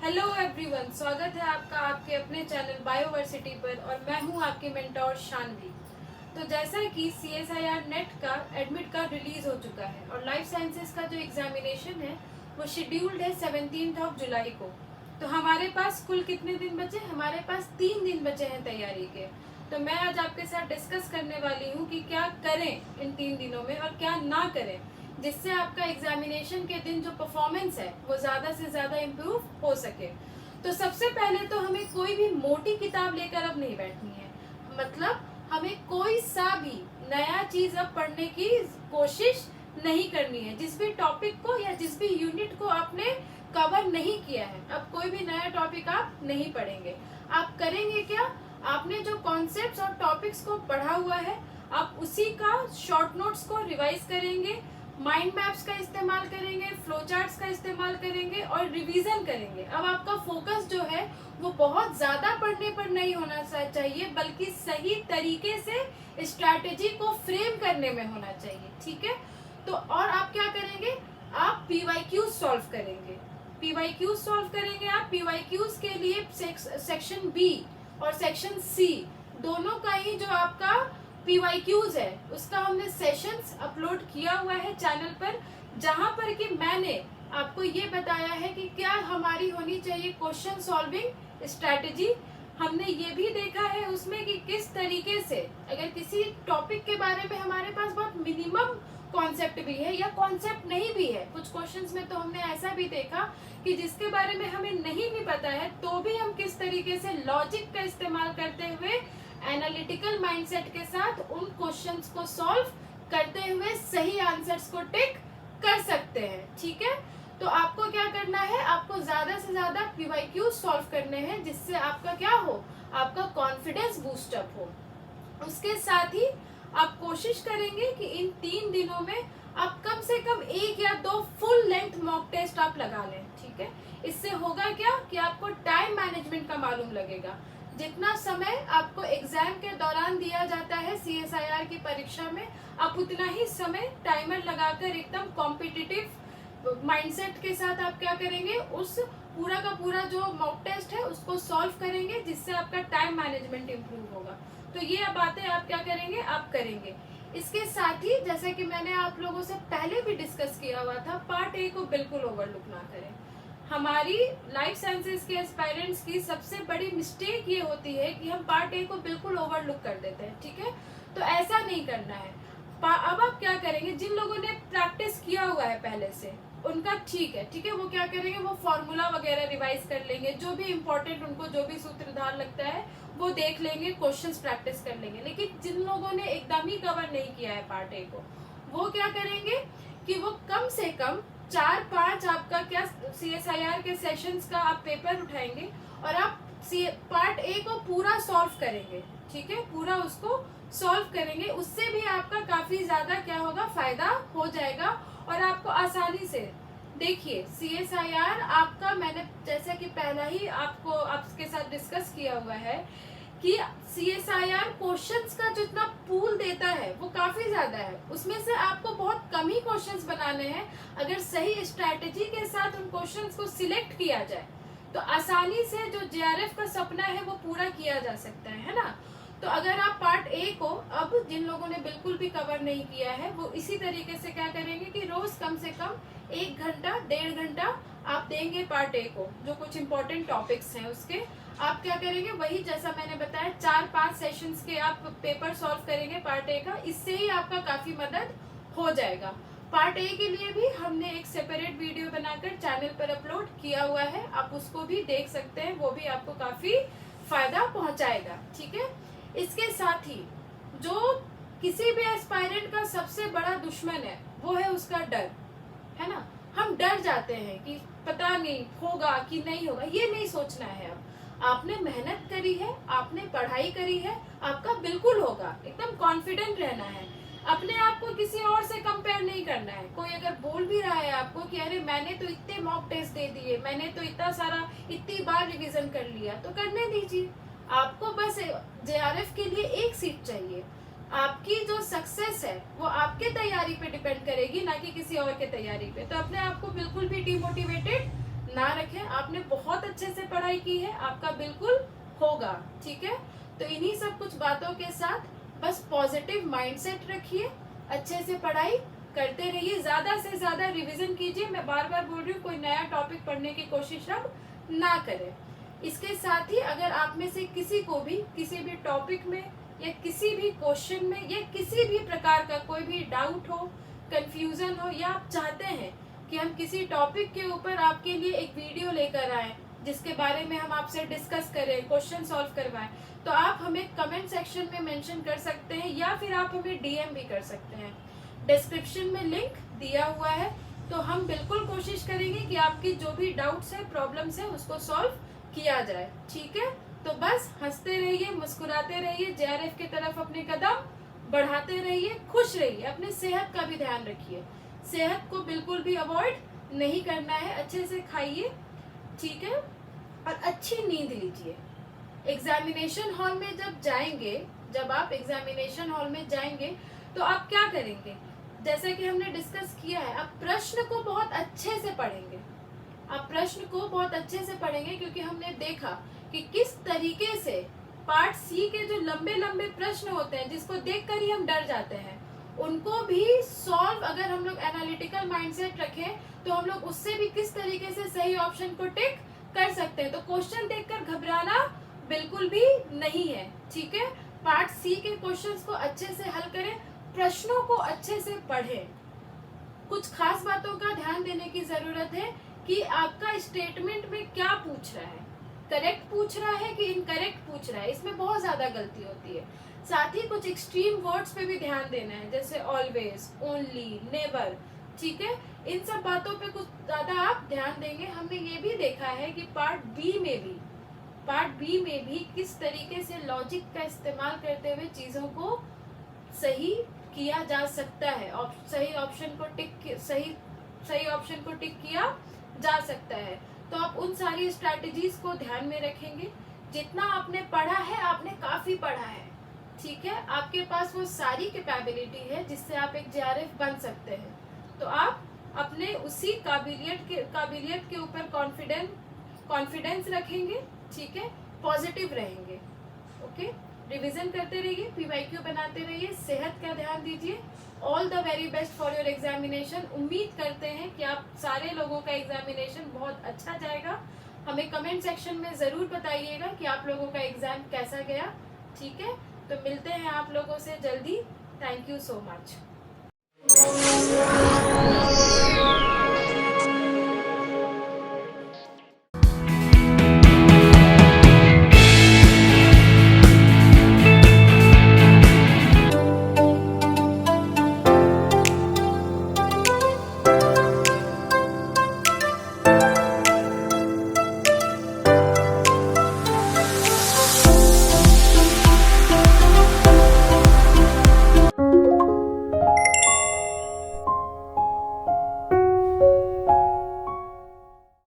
Hello everyone, स्वागत है आपका आपके अपने चैनल बायोवर्सिटी पर और मैं हूं आपकी मेंटोर शानवी। तो जैसा कि CSIR नेट का एडमिट कार्ड रिलीज हो चुका है और लाइफ साइंसेज का जो एग्जामिनेशन है वो शेड्यूल्ड है 17 जुलाई को। तो हमारे पास कुल कितने दिन बचे? हमारे पास 3 दिन बचे हैं तैयारी के। तो मैं आज आपके साथ डिस्कस करने वाली हूँ कि क्या करें इन 3 दिनों में और क्या ना करें, जिससे आपका एग्जामिनेशन के दिन जो परफॉर्मेंस है वो ज़्यादा से ज़्यादा इम्प्रूव हो सके। तो सबसे पहले तो हमें कोई भी मोटी किताब लेकर अब नहीं बैठनी है। मतलब हमें कोई सा भी नया चीज़ अब पढ़ने की कोशिश नहीं करनी है। जिस भी टॉपिक को या जिस भी यूनिट को आपने कवर नहीं किया है, अब कोई भी नया टॉपिक आप नहीं पढ़ेंगे। आप करेंगे क्या? आपने जो कॉन्सेप्ट्स और टॉपिक्स को पढ़ा हुआ है, आप उसी का शॉर्ट नोट्स को रिवाइज करेंगे, माइंड मैप्स का इस्तेमाल करेंगे, फ्लो चार्ट्स का इस्तेमाल करेंगे और रिवीजन करेंगे। अब आपका फोकस जो है वो बहुत ज्यादा पढ़ने पर नहीं होना चाहिए, बल्कि सही तरीके से स्ट्रैटेजी को फ्रेम करने में होना चाहिए। ठीक है? तो और आप क्या करेंगे? आप PYQ सॉल्व करेंगे। PYQ सॉल्व करेंगे आप। PYQs के लिए सेक्शन B और सेक्शन C दोनों का ही जो आपका PYQs है उसका हमने सेशंस अपलोड किया हुआ है चैनल पर, जहां पर कि मैंने आपको ये बताया है कि क्या हमारी होनी चाहिए क्वेश्चन सॉल्विंग स्ट्रैटेजी। हमने ये भी देखा है उसमें कि किस तरीके से अगर किसी टॉपिक के बारे में हमारे पास बहुत मिनिमम कॉन्सेप्ट भी है या कॉन्सेप्ट नहीं भी है, कुछ क्वेश्चंस में तो हमने ऐसा भी देखा कि जिसके बारे में हमें नहीं भी पता है तो भी हम किस तरीके से लॉजिक का इस्तेमाल करते हुए एनालिटिकल माइंडसेट के साथ उन क्वेश्चंस को सॉल्व करते हुए सही आंसर्स को टिक कर सकते हैं। ठीक है? तो आपको क्या करना है? आपको ज्यादा से ज्यादा PYQ सॉल्व करने हैं, जिससे आपका क्या हो, आपका कॉन्फिडेंस बूस्टअप हो। उसके साथ ही आप कोशिश करेंगे कि इन 3 दिनों में आप कम से कम 1 या 2 फुल लेंथ मॉक टेस्ट आप लगा लें। ठीक है? इससे होगा क्या कि आपको टाइम मैनेजमेंट का मालूम लगेगा। जितना समय आपको एग्जाम के दौरान दिया जाता है CSIR की परीक्षा में, आप उतना ही समय टाइमर लगाकर एकदम कॉम्पिटिटिव माइंडसेट के साथ आप क्या करेंगे, उस पूरा का पूरा जो मॉक टेस्ट है उसको सॉल्व करेंगे, जिससे आपका टाइम मैनेजमेंट इम्प्रूव होगा। तो ये बातें आप क्या करेंगे? आप करेंगे। इसके साथ ही जैसे कि मैंने आप लोगों से पहले भी डिस्कस किया हुआ था, पार्ट A को बिल्कुल ओवरलुक ना करें। हमारी लाइफ साइंसेज के एस्पायरेंट्स की सबसे बड़ी मिस्टेक ये होती है कि हम पार्ट A को बिल्कुल ओवरलुक कर देते हैं। ठीक है? तो ऐसा नहीं करना है। अब आप क्या करेंगे? जिन लोगों ने प्रैक्टिस किया हुआ है पहले से उनका ठीक है। ठीक है? वो क्या करेंगे? वो फॉर्मूला वगैरह रिवाइज कर लेंगे, जो भी इम्पोर्टेंट उनको जो भी सूत्रधार लगता है वो देख लेंगे, क्वेश्चंस प्रैक्टिस कर लेंगे। लेकिन जिन लोगों ने एकदम ही कवर नहीं किया है पार्ट A को, वो क्या करेंगे कि वो कम से कम 4-5 आपका क्या CSIR के सेशंस का आप पेपर उठाएंगे और आप पार्ट A को पूरा सॉल्व करेंगे। ठीक है? पूरा उसको सॉल्व करेंगे। उससे भी आपका काफी ज्यादा क्या होगा, फायदा हो जाएगा और आपको आसानी से देखिए CSIR आपका, मैंने जैसा कि पहला ही आपको आपके साथ डिस्कस किया हुआ है कि CSIR क्वेश्चंस का जितना पूल देता है वो काफी ज्यादा है। उसमें से आपको बहुत कम ही क्वेश्चंस बनाने हैं। अगर सही स्ट्रैटेजी के साथ उन क्वेश्चंस को सिलेक्ट किया जाए तो आसानी से जो JRF का सपना है वो पूरा किया जा सकता है ना? तो अगर आप पार्ट A को, अब जिन लोगों ने बिल्कुल भी कवर नहीं किया है वो इसी तरीके से क्या करेंगे कि रोज कम से कम 1 घंटा 1.5 घंटा आप देंगे पार्ट A को। जो कुछ इंपॉर्टेंट टॉपिक्स हैं उसके आप क्या करेंगे, वही जैसा मैंने बताया 4-5 सेशंस के आप पेपर सॉल्व करेंगे पार्ट A का। इससे ही आपका काफी मदद हो जाएगा। पार्ट A के लिए भी हमने एक सेपरेट वीडियो बनाकर चैनल पर अपलोड किया हुआ है, आप उसको भी देख सकते हैं, वो भी आपको काफी फायदा पहुंचाएगा। ठीक है? इसके साथ ही जो किसी भी एस्पायरेंट का सबसे बड़ा दुश्मन है वो है उसका डर, है ना? हम डर जाते हैं कि पता नहीं होगा कि नहीं होगा। ये नहीं सोचना है। अब आपने मेहनत करी है, आपने पढ़ाई करी है, आपका बिल्कुल होगा। एकदम कॉन्फिडेंट रहना है। अपने आप को किसी और से कंपेयर नहीं करना है। कोई अगर बोल भी रहा है आपको कि अरे मैंने तो इतने मॉक टेस्ट दे दिए, मैंने तो इतना सारा इतनी बार रिवीजन कर लिया, तो करने दीजिए। आपको बस JRF के लिए 1 सीट चाहिए। आपकी जो सक्सेस है वो आपके तैयारी पे डिपेंड करेगी, ना कि किसी और के तैयारी पे। तो अपने आप को बिल्कुल भी डिमोटिवेटेड ना रखें। आपने बहुत अच्छे से पढ़ाई की है, आपका बिल्कुल होगा, ठीक है। तो इन्हीं सब कुछ बातों के साथ बस पॉजिटिव माइंडसेट रखिए, अच्छे से पढ़ाई करते रहिए, ज्यादा से ज्यादा रिवीजन कीजिए। मैं बार बार बोल रही हूँ, कोई नया टॉपिक पढ़ने की कोशिश अब ना करें। इसके साथ ही अगर आप में से किसी को भी किसी भी टॉपिक में या किसी भी क्वेश्चन में या किसी भी प्रकार का कोई भी डाउट हो, कंफ्यूजन हो, या आप चाहते हैं कि हम किसी टॉपिक के ऊपर आपके लिए एक वीडियो लेकर आए जिसके बारे में हम आपसे डिस्कस करें, क्वेश्चन सॉल्व करवाएं, तो आप हमें कमेंट सेक्शन में मेंशन कर सकते हैं या फिर आप हमें डीएम भी कर सकते हैं। डिस्क्रिप्शन में लिंक दिया हुआ है। तो हम बिल्कुल कोशिश करेंगे कि आपकी जो भी डाउट्स है, प्रॉब्लम्स है, उसको सॉल्व किया जाए, ठीक है। तो बस हंसते रहिए, मुस्कुराते रहिए, जेआरएफ की तरफ अपने कदम बढ़ाते रहिए, खुश रहिए, अपने सेहत का भी ध्यान रखिए, सेहत को बिल्कुल भी अवॉइड नहीं करना है, अच्छे से खाइए, ठीक है, और अच्छी नींद लीजिए। एग्जामिनेशन हॉल में जब आप एग्जामिनेशन हॉल में जाएंगे तो आप क्या करेंगे, जैसा कि हमने डिस्कस किया है, आप प्रश्न को बहुत अच्छे से पढ़ेंगे। आप प्रश्न को बहुत अच्छे से पढ़ेंगे क्योंकि हमने देखा कि किस तरीके से पार्ट सी के जो लंबे लंबे प्रश्न होते हैं जिसको देखकर ही हम डर जाते हैं, उनको भी सॉल्व अगर हम लोग एनालिटिकल माइंडसेट रखें तो हम लोग उससे भी किस तरीके से सही ऑप्शन को टिक कर सकते हैं। तो क्वेश्चन देखकर घबराना बिल्कुल भी नहीं है, ठीक है। पार्ट सी के क्वेश्चंस को अच्छे से हल करें, प्रश्नों को अच्छे से पढ़ें। कुछ खास बातों का ध्यान देने की जरूरत है कि आपका स्टेटमेंट में क्या पूछ रहा है, करेक्ट पूछ रहा है कि इनकरेक्ट पूछ रहा है, इसमें बहुत ज्यादा गलती होती है। साथ ही कुछ एक्सट्रीम वर्ड्स पे भी ध्यान देना है, जैसे ऑलवेज, ओनली, नेवर, ठीक है। इन सब बातों पे कुछ ज्यादा आप ध्यान देंगे। हमने ये भी देखा है कि पार्ट बी में भी किस तरीके से लॉजिक का इस्तेमाल करते हुए चीजों को सही किया जा सकता है, सही ऑप्शन को टिक किया जा सकता है। तो आप उन सारी स्ट्रैटेजीज को ध्यान में रखेंगे। जितना आपने पढ़ा है, आपने काफी पढ़ा है, ठीक है। आपके पास वो सारी कैपेबिलिटी है जिससे आप एक जेआरएफ बन सकते हैं। तो आप अपने उसी काबिलियत के ऊपर कॉन्फिडेंस रखेंगे, ठीक है, पॉजिटिव रहेंगे, ओके। रिवीजन करते रहिए, पीवाईक्यू बनाते रहिए, सेहत का ध्यान दीजिए। All the very best for your examination. उम्मीद करते हैं कि आप सारे लोगों का एग्जामिनेशन बहुत अच्छा जाएगा। हमें कमेंट सेक्शन में जरूर बताइएगा कि आप लोगों का एग्जाम कैसा गया, ठीक है। तो मिलते हैं आप लोगों से जल्दी। Thank you so much.